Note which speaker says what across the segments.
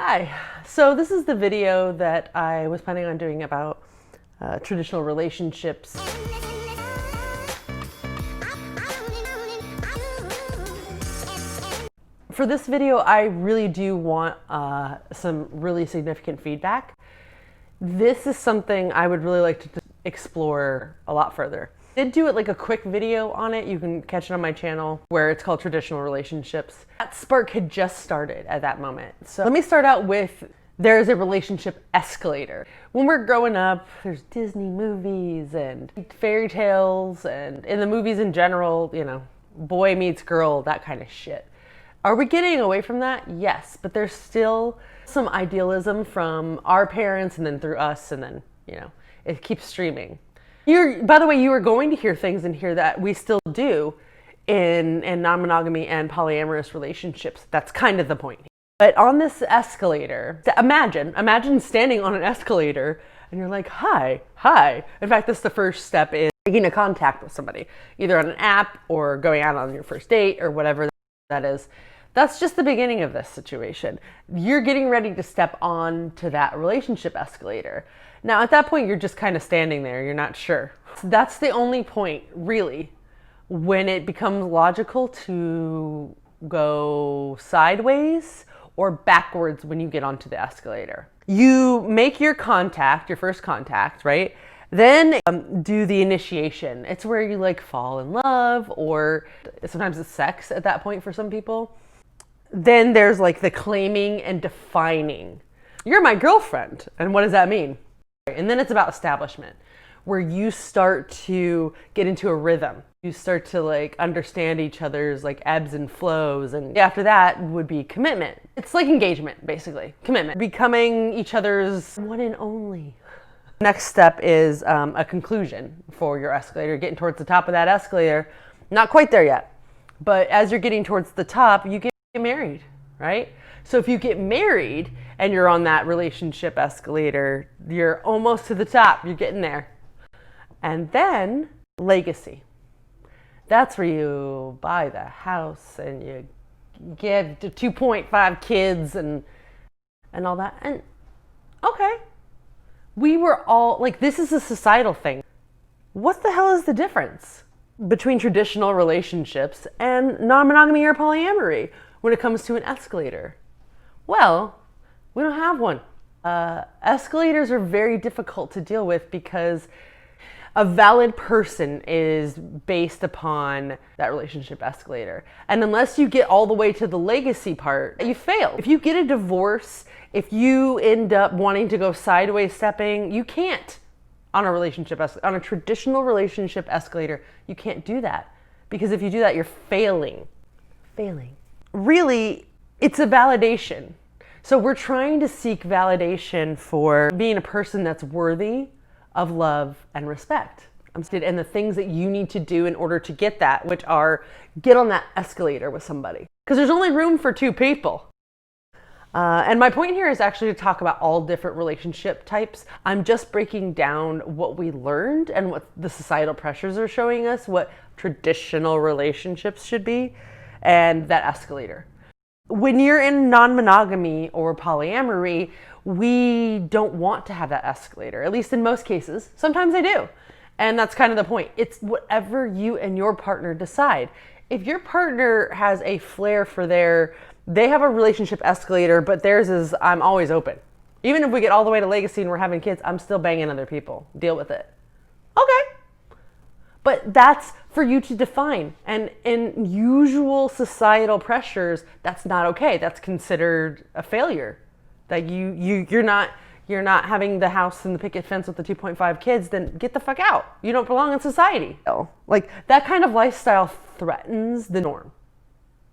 Speaker 1: Hi. So this is the video that I was planning on doing about traditional relationships. For this video, I really do want some really significant feedback. This is something I would really like to explore a lot further. I did do it like a quick video on it. You can catch it on my channel where it's called Traditional Relationships. That spark had just started at that moment. So let me start out with there's a relationship escalator. When we're growing up, there's Disney movies and fairy tales, and in the movies in general, you know, boy meets girl, that kind of shit. Are we getting away from that? Yes, but there's still some idealism from our parents and then through us, and then, you know, it keeps streaming. By the way, you are going to hear things in here that we still do in non-monogamy and polyamorous relationships. That's kind of the point. But on this escalator, imagine standing on an escalator and you're like, hi. In fact, that's the first step in making a contact with somebody, either on an app or going out on your first date or whatever that is. That's just the beginning of this situation. You're getting ready to step on to that relationship escalator. Now, at that point, you're just kind of standing there. You're not sure. That's the only point, really, when it becomes logical to go sideways or backwards when you get onto the escalator. You make your contact, your first contact, right? Then do the initiation. It's where you like fall in love, or sometimes it's sex at that point for some people. Then there's like the claiming and defining. You're my girlfriend. And what does that mean? And then it's about establishment, where you start to get into a rhythm. You start to like understand each other's like ebbs and flows. And after that would be commitment. It's like engagement, basically. Commitment. Becoming each other's one and only. Next step is a conclusion for your escalator. Getting towards the top of that escalator. Not quite there yet. But as you're getting towards the top, you get married, right? So if you get married and you're on that relationship escalator, you're almost to the top. You're getting there. And then legacy. That's where you buy the house and you give 2.5 kids and all that. And okay, we were all like, this is a societal thing. What the hell is the difference between traditional relationships and non-monogamy or polyamory when it comes to an escalator? Well, we don't have one. Escalators are very difficult to deal with because a valid person is based upon that relationship escalator. And unless you get all the way to the legacy part, you fail. If you get a divorce, if you end up wanting to go sideways stepping, you can't on a traditional relationship escalator. You can't do that, because if you do that, you're failing. Really, it's a validation. So we're trying to seek validation for being a person that's worthy of love and respect. And the things that you need to do in order to get that, which are get on that escalator with somebody. Because there's only room for two people. And my point here is actually to talk about all different relationship types. I'm just breaking down what we learned and what the societal pressures are showing us, what traditional relationships should be, and that escalator. When you're in non-monogamy or polyamory, we don't want to have that escalator, at least in most cases. Sometimes I do. And that's kind of the point. It's whatever you and your partner decide. If your partner has a flair for they have a relationship escalator, but theirs is, I'm always open. Even if we get all the way to legacy and we're having kids, I'm still banging other people. Deal with it. Okay. But that's for you to define. And in usual societal pressures, that's not okay. That's considered a failure. That you're not having the house and the picket fence with the 2.5 kids, then get the fuck out. You don't belong in society. Like, that kind of lifestyle threatens the norm.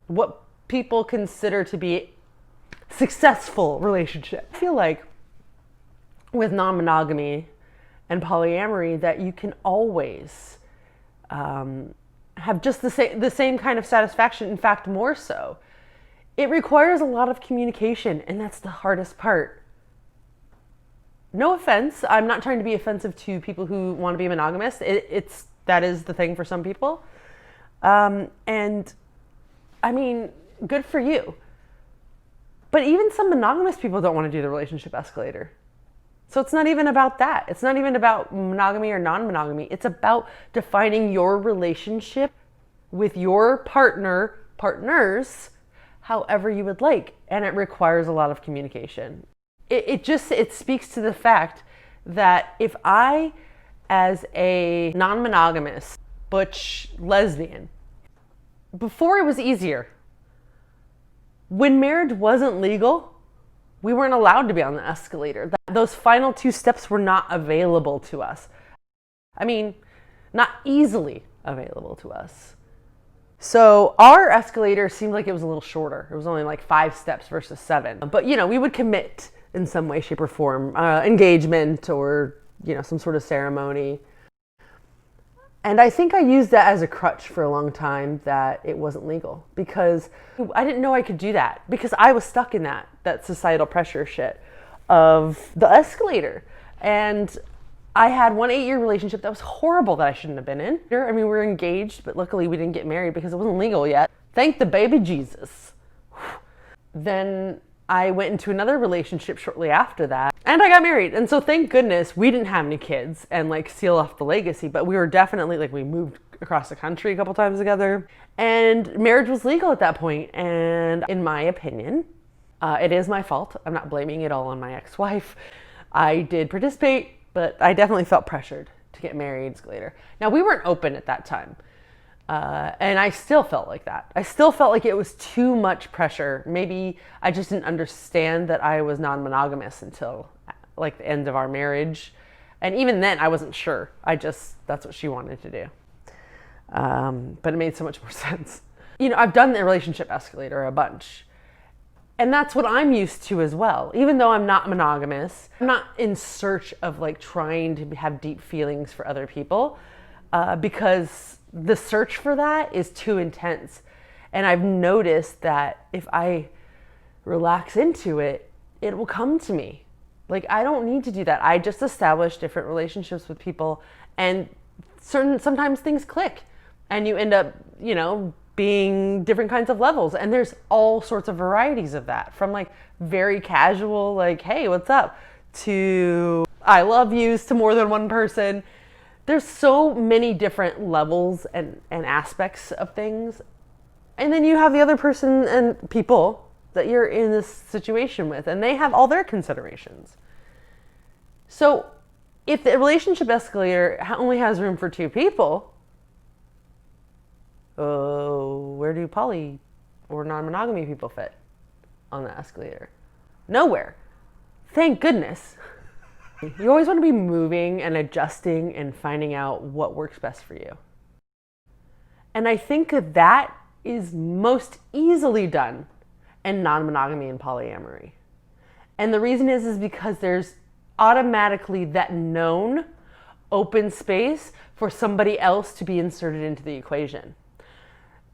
Speaker 1: What people consider to be successful relationship. I feel like with non-monogamy and polyamory that you can always have just the same kind of satisfaction, in fact, more so. It requires a lot of communication, and that's the hardest part. No offense, I'm not trying to be offensive to people who want to be monogamous. That is the thing for some people. And I mean, good for you. But even some monogamous people don't want to do the relationship escalator. So it's not even about that. It's not even about monogamy or non-monogamy. It's about defining your relationship with your partners, however you would like. And it requires a lot of communication. It speaks to the fact that if I, as a non-monogamous, butch lesbian, before it was easier. When marriage wasn't legal, we weren't allowed to be on the escalator. Those final 2 steps were not available to us. I mean, not easily available to us. So our escalator seemed like it was a little shorter. It was only like 5 steps versus 7. But, we would commit in some way, shape, or form, engagement or, some sort of ceremony. And I think I used that as a crutch for a long time, that it wasn't legal, because I didn't know I could do that, because I was stuck in that societal pressure shit of the escalator. And I had one 8-year relationship that was horrible that I shouldn't have been in. I mean, we were engaged, but luckily we didn't get married because it wasn't legal yet. Thank the baby Jesus. Then I went into another relationship shortly after that, and I got married. And so thank goodness we didn't have any kids and seal off the legacy, but we were definitely we moved across the country a couple times together, and marriage was legal at that point. And in my opinion, it is my fault. I'm not blaming it all on my ex-wife. I did participate, but I definitely felt pressured to get married later. Now, we weren't open at that time. And I still felt like that. I still felt like it was too much pressure. Maybe I just didn't understand that I was non-monogamous until the end of our marriage. And even then I wasn't sure. That's what she wanted to do. But it made so much more sense. I've done the relationship escalator a bunch. And that's what I'm used to as well. Even though I'm not monogamous, I'm not in search of trying to have deep feelings for other people, because the search for that is too intense. And I've noticed that if I relax into it, it will come to me. I don't need to do that. I just establish different relationships with people, and sometimes things click and you end up, being different kinds of levels. And there's all sorts of varieties of that, from very casual, hey, what's up, to I love yous, to more than one person. There's so many different levels and aspects of things. And then you have the other person and people that you're in this situation with, and they have all their considerations. So if the relationship escalator only has room for 2 people, where do poly or non-monogamy people fit on the escalator? Nowhere. Thank goodness. You always want to be moving and adjusting and finding out what works best for you. And I think that is most easily done in non-monogamy and polyamory. And the reason is because there's automatically that known open space for somebody else to be inserted into the equation.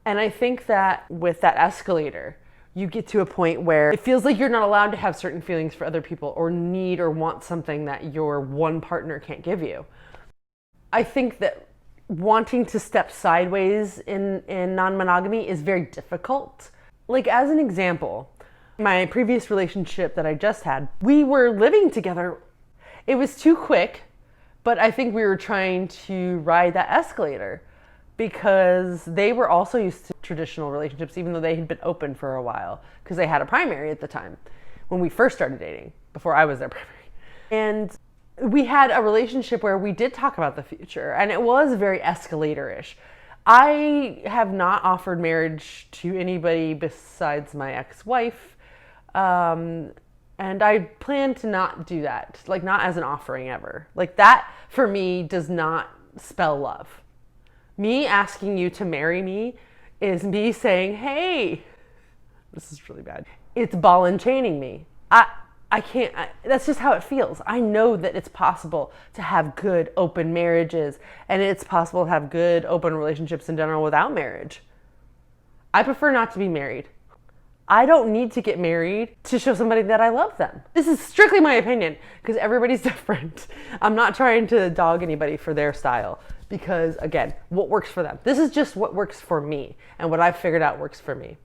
Speaker 1: And I think that with that escalator, you get to a point where it feels like you're not allowed to have certain feelings for other people, or need or want something that your one partner can't give you. I think that wanting to step sideways in non-monogamy is very difficult. As an example, my previous relationship that I just had, we were living together. It was too quick, but I think we were trying to ride that escalator, because they were also used to traditional relationships, even though they had been open for a while, because they had a primary at the time when we first started dating, before I was their primary. And we had a relationship where we did talk about the future, and it was very escalator-ish. I have not offered marriage to anybody besides my ex-wife, and I plan to not do that, not as an offering ever. That, for me, does not spell love. Me asking you to marry me is me saying, hey, this is really bad. It's ball and chaining me. I can't, that's just how it feels. I know that it's possible to have good open marriages, and it's possible to have good open relationships in general without marriage. I prefer not to be married. I don't need to get married to show somebody that I love them. This is strictly my opinion, because everybody's different. I'm not trying to dog anybody for their style, because again, what works for them. This is just what works for me, and what I've figured out works for me.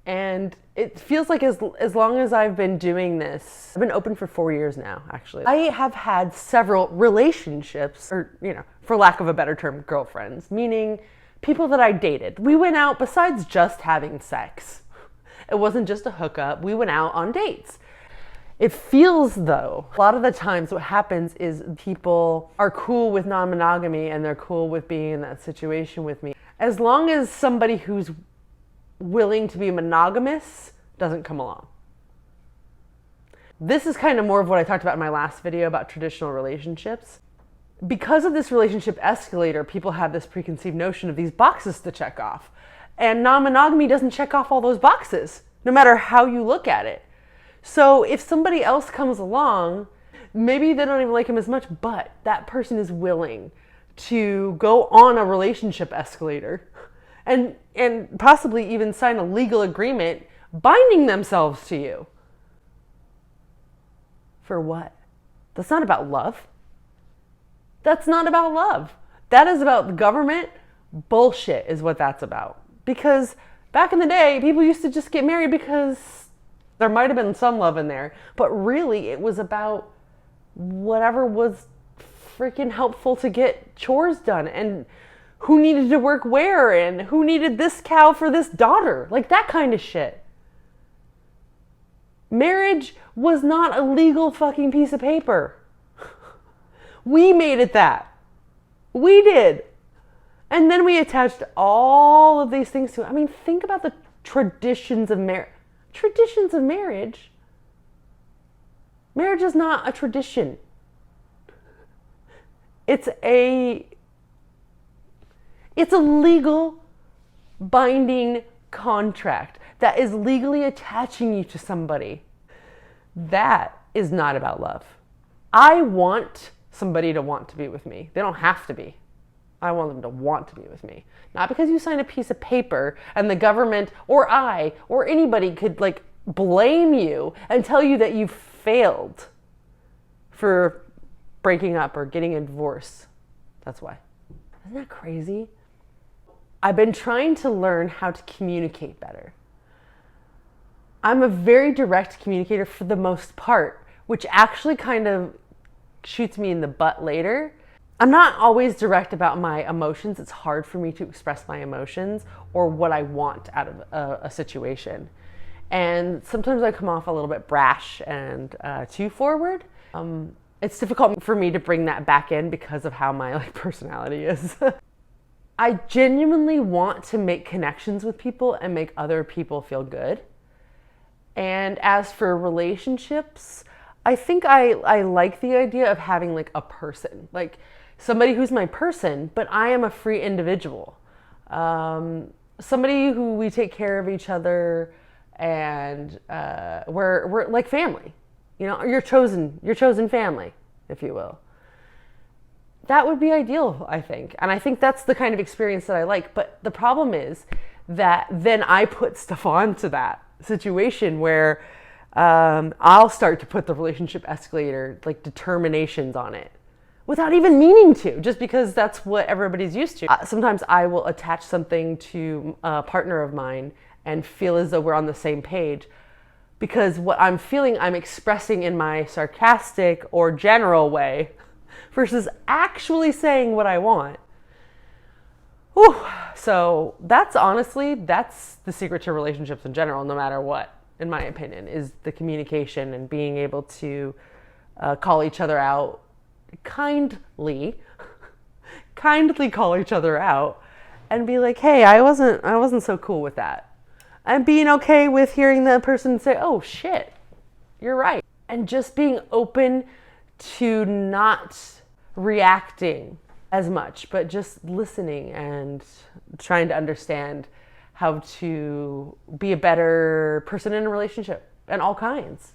Speaker 1: And it feels like as long as I've been doing this, I've been open for 4 years now, actually. I have had several relationships, or, for lack of a better term, girlfriends, meaning people that I dated. We went out besides just having sex. It wasn't just a hookup. We went out on dates. It feels, though, a lot of the times what happens is people are cool with non-monogamy and they're cool with being in that situation with me. As long as somebody who's willing to be monogamous doesn't come along. This is kind of more of what I talked about in my last video about traditional relationships. Because of this relationship escalator, people have this preconceived notion of these boxes to check off. And non-monogamy doesn't check off all those boxes, no matter how you look at it. So if somebody else comes along, maybe they don't even like him as much, but that person is willing to go on a relationship escalator and possibly even sign a legal agreement binding themselves to you. For what? That's not about love. That's not about love. That is about government bullshit is what that's about. Because back in the day, people used to just get married because there might have been some love in there, but really it was about whatever was freaking helpful to get chores done and who needed to work where and who needed this cow for this daughter, like that kind of shit. Marriage was not a legal fucking piece of paper. We made it that. We did. And then we attached all of these things to it. I mean, think about the traditions of marriage. Traditions of marriage. Marriage is not a tradition. It's a legal binding contract that is legally attaching you to somebody. That is not about love. I want somebody to want to be with me. They don't have to be. I want them to want to be with me. Not because you sign a piece of paper and the government or I or anybody could blame you and tell you that you failed for breaking up or getting a divorce. That's why. Isn't that crazy? I've been trying to learn how to communicate better. I'm a very direct communicator for the most part, which actually kind of shoots me in the butt later. I'm not always direct about my emotions. It's hard for me to express my emotions or what I want out of a situation. And sometimes I come off a little bit brash and too forward. It's difficult for me to bring that back in because of how my personality is. I genuinely want to make connections with people and make other people feel good. And as for relationships, I think I like the idea of having a person, somebody who's my person, but I am a free individual. Somebody who we take care of each other and we're like family, your chosen family, if you will. That would be ideal, I think. And I think that's the kind of experience that I like. But the problem is that then I put stuff onto that situation where I'll start to put the relationship escalator, determinations on it without even meaning to, just because that's what everybody's used to. Sometimes I will attach something to a partner of mine and feel as though we're on the same page because what I'm feeling, I'm expressing in my sarcastic or general way versus actually saying what I want. Whew. So that's the secret to relationships in general, no matter what, in my opinion, is the communication and being able to call each other out kindly call each other out and be like, hey, I wasn't so cool with that. And being okay with hearing the person say, oh shit, you're right. And just being open to not reacting as much, but just listening and trying to understand how to be a better person in a relationship and all kinds.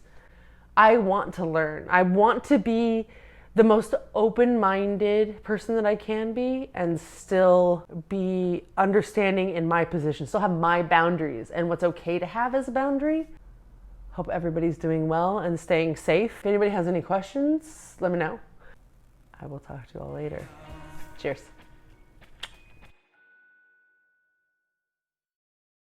Speaker 1: I want to learn. I want to be the most open-minded person that I can be and still be understanding in my position, still have my boundaries and what's okay to have as a boundary. Hope everybody's doing well and staying safe. If anybody has any questions, let me know. I will talk to you all later. Cheers.